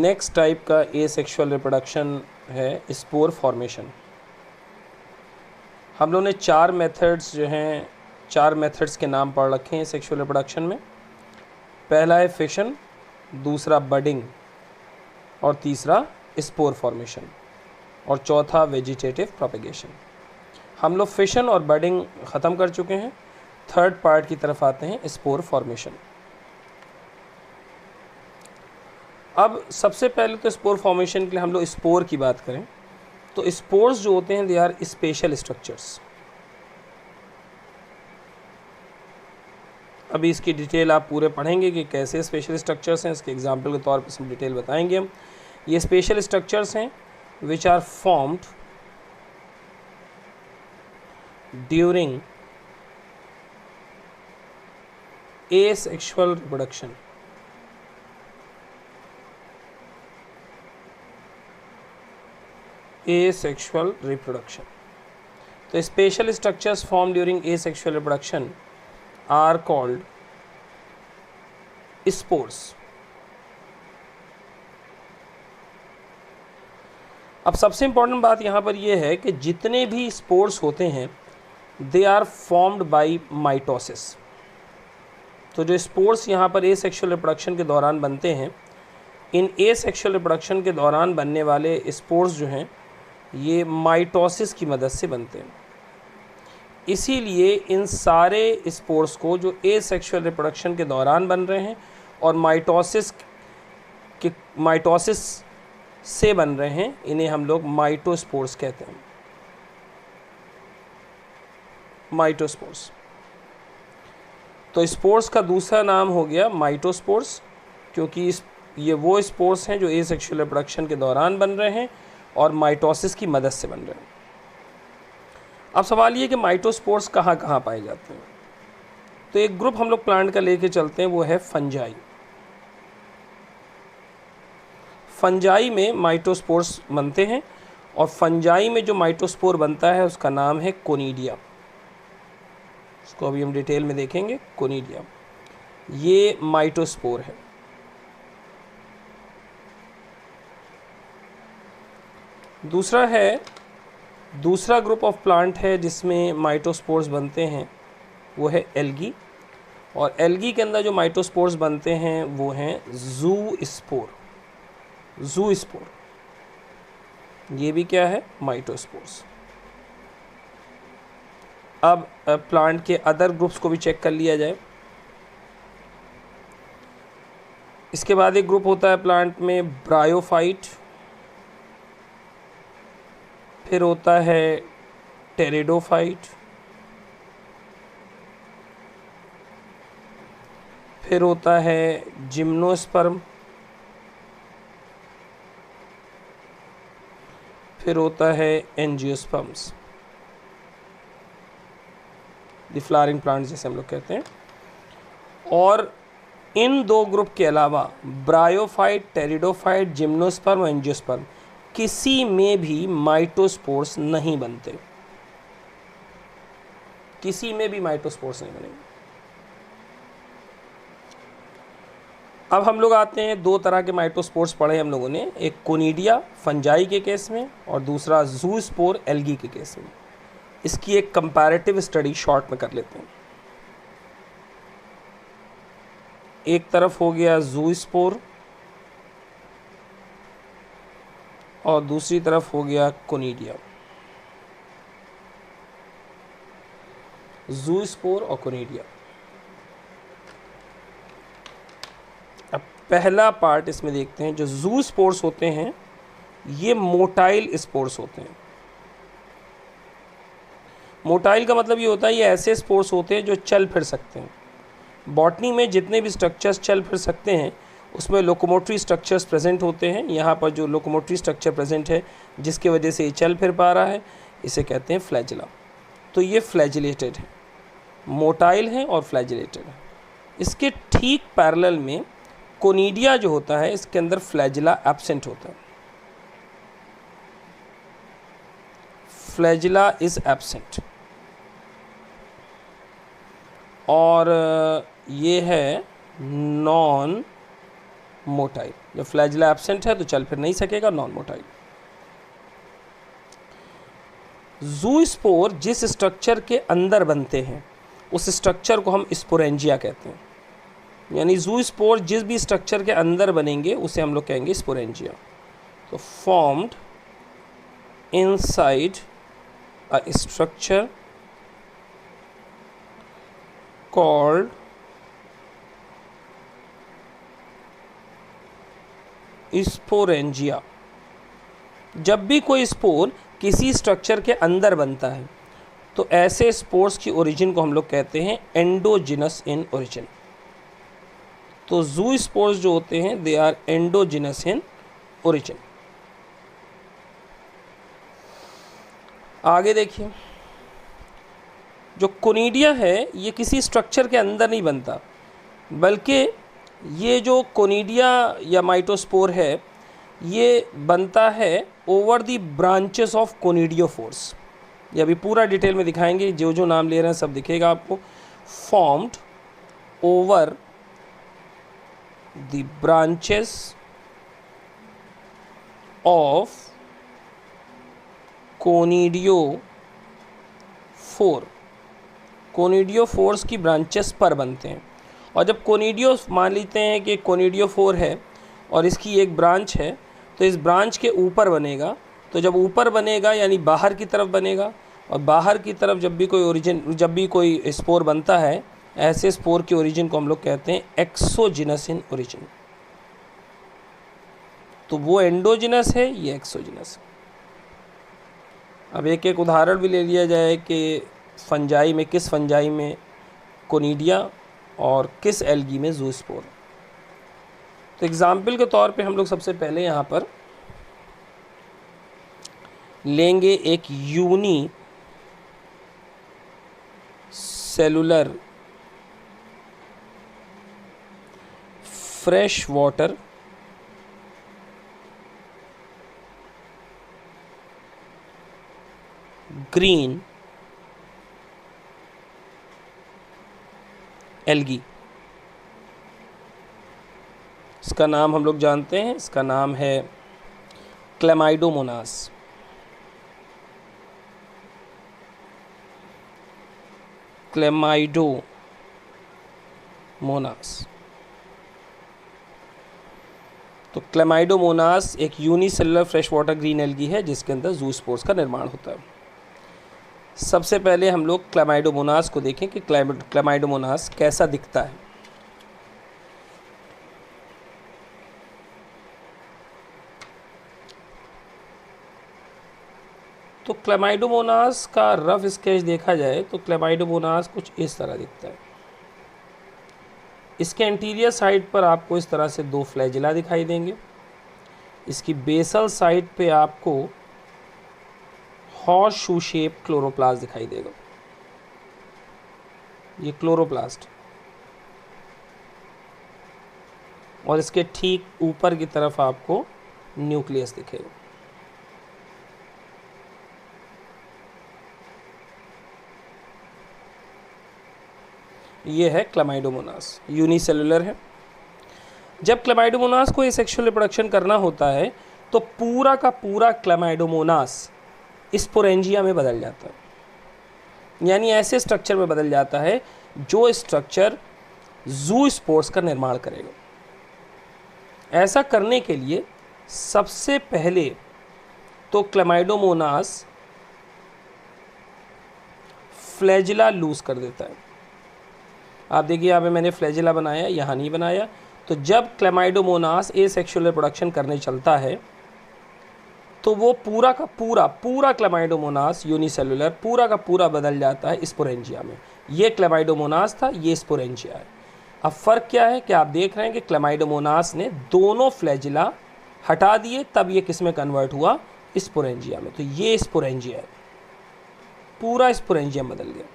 Next type का asexual reproduction है spore formation. हम लोगों ने 4 मेथड्स जो हैं, 4 मेथड्स के नाम पढ़ रखे हैं सेक्सुअल रिप्रोडक्शन में। पहला है फिशन, दूसरा बडिंग, और तीसरा स्पोर फॉर्मेशन, और चौथा वेजिटेटिव प्रोपेगेशन। हम लोग फिशन और बडिंग ख़त्म कर चुके हैं। थर्ड पार्ट की तरफ आते हैं, स्पोर फॉर्मेशन। अब सबसे पहले तो स्पोर फॉर्मेशन के लिए हम लोग स्पोर की बात करें तो स्पोर्स जो होते हैं दे आर स्पेशल स्ट्रक्चर्स। अभी इसकी डिटेल आप पूरे पढ़ेंगे कि कैसे स्पेशल स्ट्रक्चर्स हैं, इसके एग्जाम्पल के तौर पर इसमें डिटेल बताएंगे हम। ये स्पेशल स्ट्रक्चर्स हैं which are formed during asexual reproduction। asexual reproduction, तो special structures form during asexual reproduction are called spores. अब सबसे इंपॉर्टेंट बात यहाँ पर यह है कि जितने भी स्पोर्स होते हैं they are formed by mitosis. तो जो स्पोर्स यहाँ पर एसेक्सुअल रिप्रोडक्शन के दौरान बनते हैं, इन एसेक्सुअल रिप्रोडक्शन के दौरान बनने वाले स्पोर्स जो हैं ये माइटोसिस की मदद से बनते हैं। इसीलिए इन सारे स्पोर्स को जो एसेक्सुअल रिप्रोडक्शन के दौरान बन रहे हैं और माइटोसिस से बन रहे हैं, इन्हें हम लोग माइटोस्पोर्स कहते हैं। माइटोस्पोर्स। तो स्पोर्स का दूसरा नाम हो गया माइटोस्पोर्स, क्योंकि ये वो स्पोर्स हैं जो एसेक्सुअल रिप्रोडक्शन के दौरान बन रहे हैं और माइटोसिस की मदद से बन रहे हैं। अब सवाल ये कि माइटोस्पोर्स कहाँ कहाँ पाए जाते हैं। तो एक ग्रुप हम लोग प्लांट का लेके चलते हैं, वो है फंजाई। फंजाई में माइटोस्पोर्स बनते हैं और फंजाई में जो माइटोस्पोर बनता है उसका नाम है कोनिडिया। इसको अभी हम डिटेल में देखेंगे। कोनिडिया ये माइटोस्पोर है। दूसरा ग्रुप ऑफ प्लांट है जिसमें माइटोस्पोर्स बनते हैं, वो है एल्गी। और एल्गी के अंदर जो माइटोस्पोर्स बनते हैं वो हैं ज़ूस्पोर। ज़ूस्पोर ये भी क्या है, माइटोस्पोर्स। अब प्लांट के अदर ग्रुप्स को भी चेक कर लिया जाए। इसके बाद एक ग्रुप होता है प्लांट में ब्रायोफाइट, फिर होता है टेरिडोफाइट, फिर होता है जिम्नोस्पर्म, फिर होता है एंजियोस्पर्म्स, द फ्लावरिंग प्लांट जैसे हम लोग कहते हैं। और इन दो ग्रुप के अलावा ब्रायोफाइट, टेरिडोफाइट, जिम्नोस्पर्म और एंजियोस्पर्म किसी में भी माइटोस्पोर्स नहीं बनते। किसी में भी माइटोस्पोर्स नहीं बनेंगे। अब हम लोग आते हैं, दो तरह के माइटोस्पोर्स पढ़े हम लोगों ने, एक कोनिडिया फंजाई के केस में और दूसरा ज़ूस्पोर एल्गी के केस में। इसकी एक कंपैरेटिव स्टडी शॉर्ट में कर लेते हैं। एक तरफ हो गया ज़ूस्पोर और दूसरी तरफ हो गया कोनिडिया। ज़ूस्पोर और कोनिडिया। अब पहला पार्ट इसमें देखते हैं। जो ज़ूस्पोर्स होते हैं ये मोटाइल स्पोर्स होते हैं। मोटाइल का मतलब ये होता है ये ऐसे स्पोर्स होते हैं जो चल फिर सकते हैं। बॉटनी में जितने भी स्ट्रक्चर्स चल फिर सकते हैं उसमें लोकोमोटरी स्ट्रक्चर्स प्रेजेंट होते हैं। यहाँ पर जो लोकोमोटरी स्ट्रक्चर प्रेजेंट है जिसकी वजह से ये चल फिर पा रहा है, इसे कहते हैं फ्लैजिला। तो ये फ्लैजिलेटेड है, मोटाइल है और फ्लैजिलेटेड है। इसके ठीक पैरेलल में कोनिडिया जो होता है इसके अंदर फ्लैजिला एब्सेंट होता है। Flagella is absent. और ये है नॉन मोटाइल। जब फ्लैजिला एब्सेंट है तो चल फिर नहीं सकेगा, नॉन मोटाइल। ज़ूस्पोर जिस स्ट्रक्चर के अंदर बनते हैं उस स्ट्रक्चर को हम स्पोरेंजिया कहते हैं। यानी ज़ूस्पोर जिस भी स्ट्रक्चर के अंदर बनेंगे उसे हम लोग कहेंगे स्पोरेंजिया। तो formed inside a structure called sporangia. जब भी कोई स्पोर किसी स्ट्रक्चर के अंदर बनता है तो ऐसे स्पोर्स की ओरिजिन को हम लोग कहते हैं एंडोजिनस इन ओरिजिन। तो जू स्पोर्स जो होते हैं they are endogenous in origin. आगे देखिए, जो कोनिडिया है ये किसी स्ट्रक्चर के अंदर नहीं बनता, बल्कि ये जो कोनिडिया या माइटोस्पोर है ये बनता है ओवर द ब्रांचेस ऑफ कोनिडियोफोर्स। ये अभी पूरा डिटेल में दिखाएंगे, जो जो नाम ले रहे हैं सब दिखेगा आपको। Formed over the branches of conidiophore. कोनिडियोफोर्स की ब्रांचेस पर बनते हैं। और जब कोनिडियो मान लेते हैं कि कोनिडियोफोर है और इसकी एक ब्रांच है तो इस ब्रांच के ऊपर बनेगा। तो जब ऊपर बनेगा यानी बाहर की तरफ बनेगा, और बाहर की तरफ जब भी कोई स्पोर बनता है ऐसे स्पोर की ओरिजिन को हम लोग कहते हैं एक्सोजिनस इन ओरिजिन। तो वो एंडोजिनस है, ये एक्सोजिनस है। अब एक एक उदाहरण भी ले लिया जाए कि फंजाई में किस फंजाई में कोनिडिया और किस एल्गी में ज़ूस्पोर। तो एग्जाम्पल के तौर पे हम लोग सबसे पहले यहाँ पर लेंगे एक unicellular fresh water green algae. इसका नाम हम लोग जानते हैं, इसका नाम है क्लेमाइडोमोनास। क्लेमाइडोमोनास। तो क्लेमाइडोमोनास एक unicellular fresh water green algae है जिसके अंदर ज़ूस्पोर्स का निर्माण होता है। सबसे पहले हम लोग क्लेमाइडोमोनास को देखें कि क्लेमाइडोमोनास कैसा दिखता है। तो क्लेमाइडोमोनास का रफ स्केच देखा जाए तो क्लेमाइडोमोनास कुछ इस तरह दिखता है। इसके एंटीरियर साइड पर आपको इस तरह से दो फ्लैजिला दिखाई देंगे। इसकी बेसल साइड पे आपको हॉर्स शू शेप क्लोरोप्लास्ट दिखाई देगा। ये क्लोरोप्लास्ट, और इसके ठीक ऊपर की तरफ आपको न्यूक्लियस दिखेगा। ये है क्लेमाइडोमोनास, यूनिसेलुलर है। जब क्लेमाइडोमोनास को एसेक्सुअल रिप्रोडक्शन करना होता है तो पूरा का पूरा क्लेमाइडोमोनास स्पोरेंजिया में बदल जाता है, यानी ऐसे स्ट्रक्चर में बदल जाता है जो स्ट्रक्चर ज़ूस्पोर्स का निर्माण करेगा। ऐसा करने के लिए सबसे पहले तो क्लेमाइडोमोनास फ्लैजिला लूज कर देता है। आप देखिए यहाँ पे मैंने फ्लैजिला बनाया, यहाँ नहीं बनाया। तो जब क्लेमाइडोमोनास एसेक्सुअल रिप्रोडक्शन करने चलता है तो वो पूरा का पूरा क्लेमाइडोमोनास यूनिसेलुलर पूरा का पूरा बदल जाता है स्पोरेंजिया में। ये क्लेमाइडोमोनास था, ये स्पोरेंजिया है। अब फ़र्क क्या है कि आप देख रहे हैं कि क्लेमाइडोमोनास ने दोनों फ्लैजिला हटा दिए, तब ये किस में कन्वर्ट हुआ, स्पोरेंजिया में। तो ये स्पोरेंजिया है, पूरा स्पोरेंजिया बदल गया।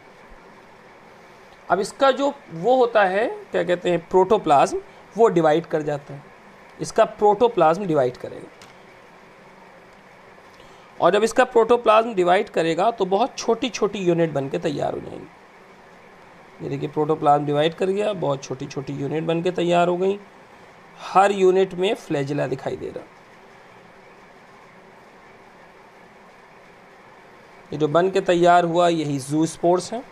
अब इसका जो वो होता है क्या कहते हैं प्रोटोप्लाज्म, वो डिवाइड कर जाता है। इसका प्रोटोप्लाज्म डिवाइड करेगा, और जब इसका प्रोटोप्लाज्म डिवाइड करेगा तो बहुत छोटी छोटी यूनिट बन के तैयार हो जाएंगी। ये देखिए प्रोटोप्लाज्म डिवाइड कर गया, बहुत छोटी छोटी यूनिट बन के तैयार हो गई। हर यूनिट में फ्लैजिला दिखाई दे रहा। ये जो बन के तैयार हुआ यही ज़ूस्पोर्स है।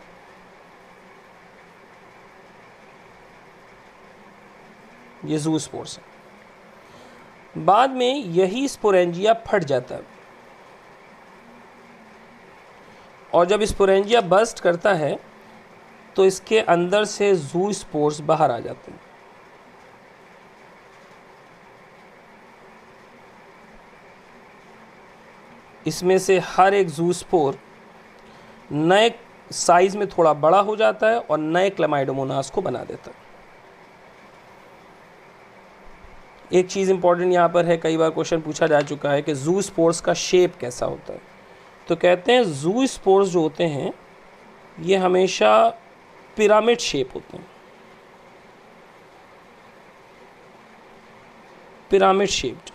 ये ज़ूस्पोर्स है। बाद में यही स्पोरेंजिया फट जाता है और जब स्पोरेंजिया बर्स्ट करता है तो इसके अंदर से ज़ूस्पोर्स बाहर आ जाते हैं। इसमें से हर एक ज़ूस्पोर नए साइज़ में थोड़ा बड़ा हो जाता है और नए क्लेमाइडोमोनास को बना देता है। एक चीज़ इंपॉर्टेंट यहाँ पर है, कई बार क्वेश्चन पूछा जा चुका है कि ज़ूस्पोर्स का शेप कैसा होता है। तो कहते हैं ज़ूस्पोर्स जो होते हैं ये हमेशा पिरामिड शेप होते हैं, पिरामिड शेप्ड।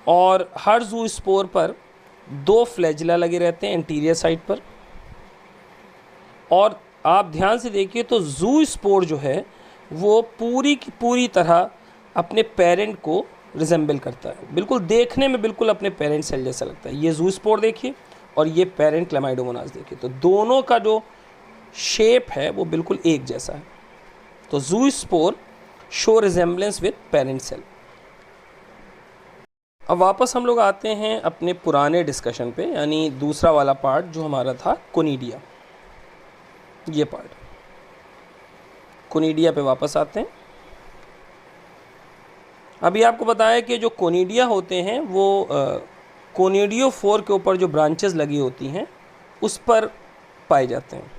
और हर ज़ूस्पोर पर 2 फ्लैजिला लगे रहते हैं एंटीरियर साइड पर। और आप ध्यान से देखिए तो ज़ूस्पोर जो है वो पूरी की पूरी तरह अपने पेरेंट को रिजेंबल करता है, बिल्कुल देखने में बिल्कुल अपने पेरेंट सेल जैसा लगता है। ये ज़ूस्पोर देखिए और ये पेरेंट क्लेमाइडोमोनास देखिए, तो दोनों का जो शेप है वो बिल्कुल एक जैसा है। तो zoospore show resemblance with parent cell. अब वापस हम लोग आते हैं अपने पुराने डिस्कशन पे, यानी दूसरा वाला पार्ट जो हमारा था कोनिडिया। ये पार्ट कोनिडिया पे वापस आते हैं। अभी आपको बताया कि जो कोनिडिया होते हैं वो कोनिडियोफोर के ऊपर जो ब्रांचेस लगी होती हैं उस पर पाए जाते हैं।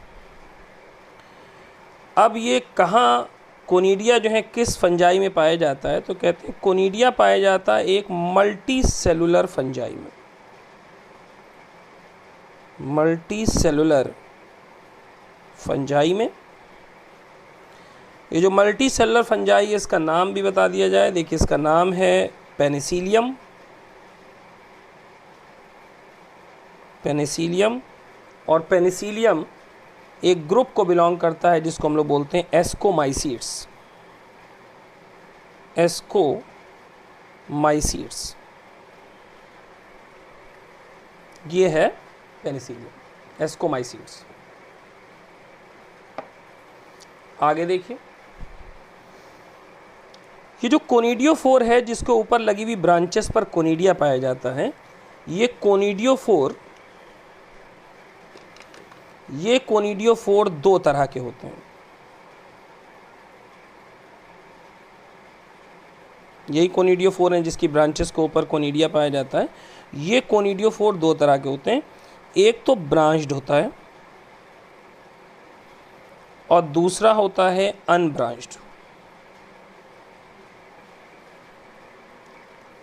अब ये कहाँ कोनिडिया जो है किस फंजाई में पाया जाता है, तो कहते हैं कोनिडिया पाया जाता है एक मल्टी सेलुलर फंजाई में। मल्टी सेलुलर फंजाई में। ये जो मल्टी सेलुलर फंजाई है इसका नाम भी बता दिया जाए। देखिए इसका नाम है पेनिसिलियम। पेनिसिलियम और पेनिसिलियम एक ग्रुप को बिलोंग करता है जिसको हम लोग बोलते हैं एस्कोमाइसीड्स। एस्कोमाइसीड्स ये है पेनिसिलियम, एस्कोमाइसीड्स। आगे देखिए, ये जो कोनिडियोफोर है जिसके ऊपर लगी हुई ब्रांचेस पर कोनिडिया पाया जाता है, ये कोनिडियोफोर 2 तरह के होते हैं। यही कोनिडियोफोर हैं जिसकी ब्रांचेस के ऊपर कोनिडिया पाया जाता है। ये कोनिडियोफोर 2 तरह के होते हैं, एक तो ब्रांच्ड होता है और दूसरा होता है अनब्रांच्ड।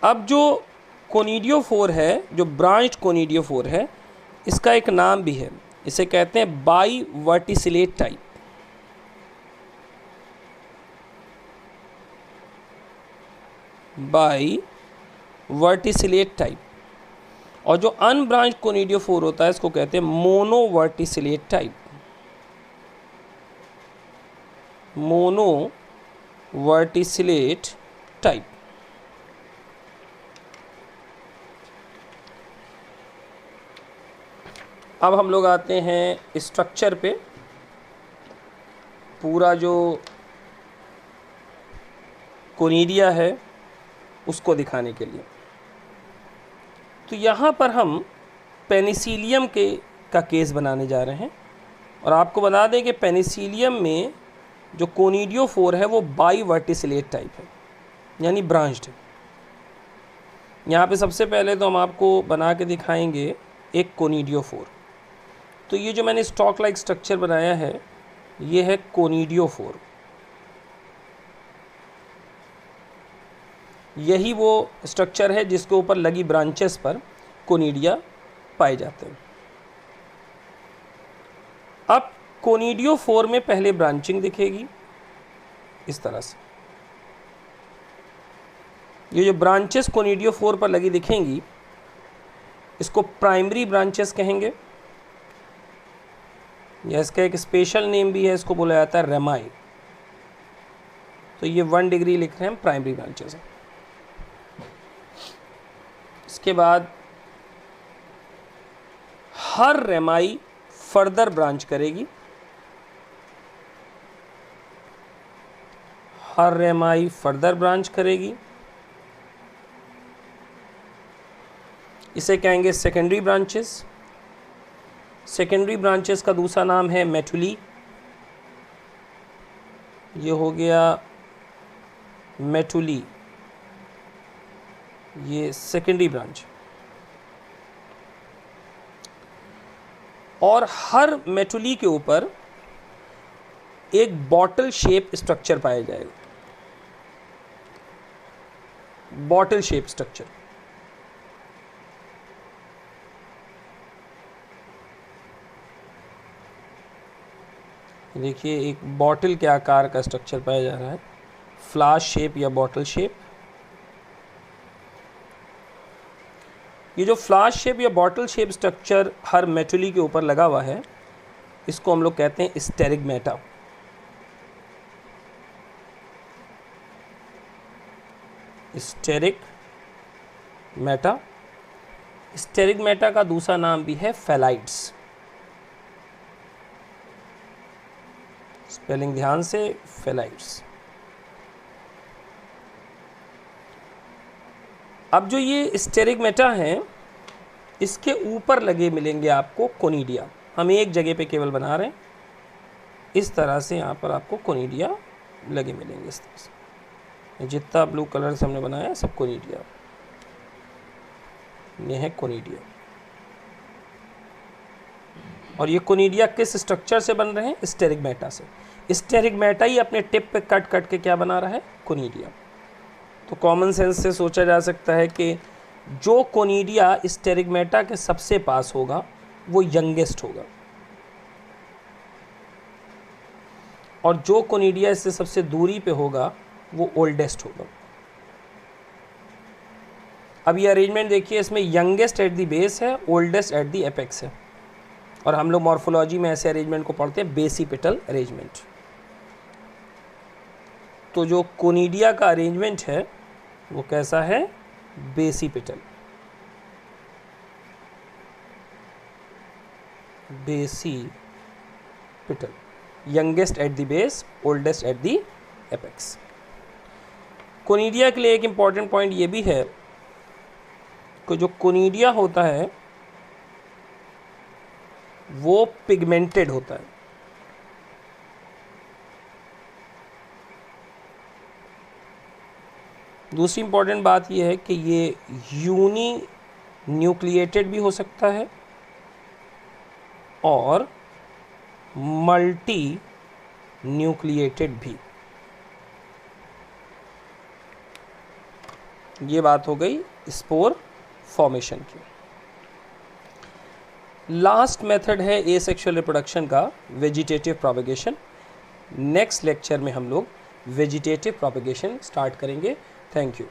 अब जो कोनिडियोफोर है, जो ब्रांच्ड कोनिडियोफोर है, इसका एक नाम भी है, इसे कहते हैं bi verticillate type. Bi verticillate type. और जो अनब्रांच्ड कोनिडियोफोर होता है इसको कहते हैं mono verticillate type. Mono verticillate type. अब हम लोग आते हैं स्ट्रक्चर पे, पूरा जो कोनिडिया है उसको दिखाने के लिए। तो यहाँ पर हम पेनिसिलियम का केस बनाने जा रहे हैं और आपको बता दें कि पेनिसिलियम में जो कोनिडियोफोर है वो बाई वर्टिसिलेट टाइप है, यानी ब्रांच्ड है। यहाँ पे सबसे पहले तो हम आपको बना के दिखाएंगे एक कोनिडियोफोर। तो ये जो मैंने स्टॉक लाइक स्ट्रक्चर बनाया है ये है कोनिडियोफोर। यही वो स्ट्रक्चर है जिसके ऊपर लगी ब्रांचेस पर कोनिडिया पाए जाते हैं। अब कोनिडियोफोर में पहले ब्रांचिंग दिखेगी इस तरह से। ये जो ब्रांचेस कोनिडियोफोर पर लगी दिखेंगी इसको प्राइमरी ब्रांचेस कहेंगे, या इसका एक स्पेशल नेम भी है, इसको बोला जाता है रेमाई। तो ये 1 डिग्री लिख रहे हैं, प्राइमरी ब्रांचेस हैं। इसके बाद हर रेमाई फर्दर ब्रांच करेगी, हर रेमाई फर्दर ब्रांच करेगी, इसे कहेंगे सेकेंडरी ब्रांचेस। सेकेंडरी ब्रांचेस का दूसरा नाम है मेटुली। ये हो गया मेटुली, ये सेकेंडरी ब्रांच। और हर मेटुली के ऊपर एक बॉटल शेप स्ट्रक्चर पाया जाएगा, बॉटल शेप स्ट्रक्चर। देखिए एक बॉटल के आकार का स्ट्रक्चर पाया जा रहा है, फ्लास्क शेप या बॉटल शेप। ये जो फ्लास्क शेप या बॉटल शेप स्ट्रक्चर हर मेटुली के ऊपर लगा हुआ है, इसको हम लोग कहते हैं स्टेरिगमेटा। स्टेरिगमेटा। स्टेरिगमेटा का दूसरा नाम भी है फेलाइट्स। स्पेलिंग ध्यान से, फेलाइट्स। अब जो ये स्टेरिगमेटा हैं, इसके ऊपर लगे मिलेंगे आपको कोनिडिया। हम एक जगह पे केवल बना रहे हैं, इस तरह से यहाँ पर आपको कोनिडिया लगे मिलेंगे। इस तरह से जितना ब्लू कलर से हमने बनाया है सब कोनिडिया, ये है कोनिडिया। और ये कोनिडिया किस स्ट्रक्चर से बन रहे हैं? स्टेरिगमेटा से। स्टेरिगमेटा ही अपने टिप पे कट कट के क्या बना रहा है? कोनिडिया। तो कॉमन सेंस से सोचा जा सकता है कि जो कोनिडिया स्टेरिगमेटा के सबसे पास होगा वो यंगेस्ट होगा, और जो कोनिडिया इससे सबसे दूरी पे होगा वो ओल्डेस्ट होगा। अब ये अरेंजमेंट देखिए, इसमें यंगेस्ट एट द बेस है, ओल्डेस्ट एट द एपेक्स है, और हम लोग मॉर्फोलॉजी में ऐसे अरेंजमेंट को पढ़ते हैं बेसिपिटल अरेंजमेंट। तो जो कोनिडिया का अरेंजमेंट है वो कैसा है? Basipetal. Basipetal, youngest at the base, oldest at the apex. Conidia के लिए एक इंपॉर्टेंट पॉइंट ये भी है कि जो कोनिडिया होता है वो पिगमेंटेड होता है। दूसरी इंपॉर्टेंट बात यह है कि ये यूनी न्यूक्लिएटेड भी हो सकता है और मल्टी न्यूक्लिएटेड भी। ये बात हो गई स्पोर फॉर्मेशन की। लास्ट मेथड है एसेक्सुअल रिप्रोडक्शन का, वेजिटेटिव प्रोपेगेशन। नेक्स्ट लेक्चर में हम लोग वेजिटेटिव प्रोपेगेशन स्टार्ट करेंगे। Thank you.